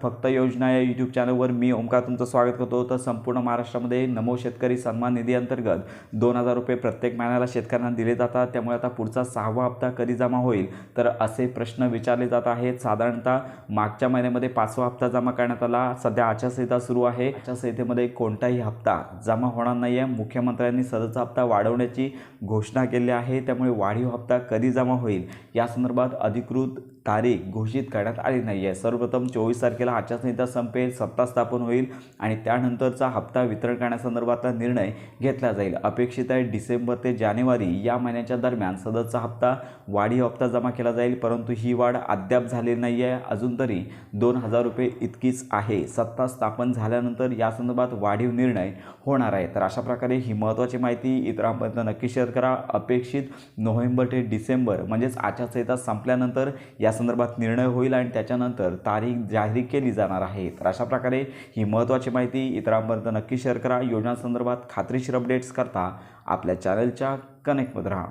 फक्त योजना या यूट्यूब चॅनलवर मी ओमकार तुमचं स्वागत करतो। तर संपूर्ण महाराष्ट्रामध्ये नमो शेतकरी सन्मान निधी अंतर्गत 2000 रुपये प्रत्येक महिन्याला शेतकऱ्यांना दिले जातात। त्यामुळे आता पुढचा 6वा हप्ता कधी जमा होईल तर असे प्रश्न विचारले जात आहेत। साधारणतः मागच्या महिन्यामध्ये 5वा हप्ता जमा करण्यात आला। सध्या आचारसंहिता सुरू आहे। आचारसंहितेमध्ये कोणताही हप्ता जमा होणार नाही आहे। मुख्यमंत्र्यांनी सदरचा हप्ता वाढवण्याची घोषणा केली आहे। त्यामुळे वाढीव हप्ता कधी जमा होईल या संदर्भात अधिकृत तारीख घोषित करण्यात आली नाही आहे। सर्वप्रथम 24 तारखेला आचारसंहिता संपेल, सत्ता स्थापन होईल आणि त्यानंतरचा हप्ता वितरण करण्यासंदर्भातला निर्णय घेतला जाईल। अपेक्षित आहे डिसेंबर ते जानेवारी या महिन्याच्या दरम्यान सदरचा हप्ता वाढीव हप्ता जमा केला जाईल, परंतु ही वाढ अद्याप झालेली नाही आहे। अजून तरी 2000 रुपये इतकीच आहे। सत्ता स्थापन झाल्यानंतर या संदर्भात वाढीव निर्णय होणार आहे। तर अशा प्रकारे ही महत्त्वाची माहिती इतरांपर्यंत नक्की शेअर करा। अपेक्षित नोव्हेंबर ते डिसेंबर म्हणजेच आचारसंहिता संपल्यानंतर या संदर्भात निर्णय होईल आणि त्याच्यानंतर तारीख जाहीर केली जाणार आहे। तर अशा प्रकारे ही महत्त्वाची माहिती इतरांपर्यंत नक्की शेअर करा। योजनांसंदर्भात खात्रीशीर अपडेट्स करता आपल्या चॅनलच्या कनेक्टमध्ये राहा।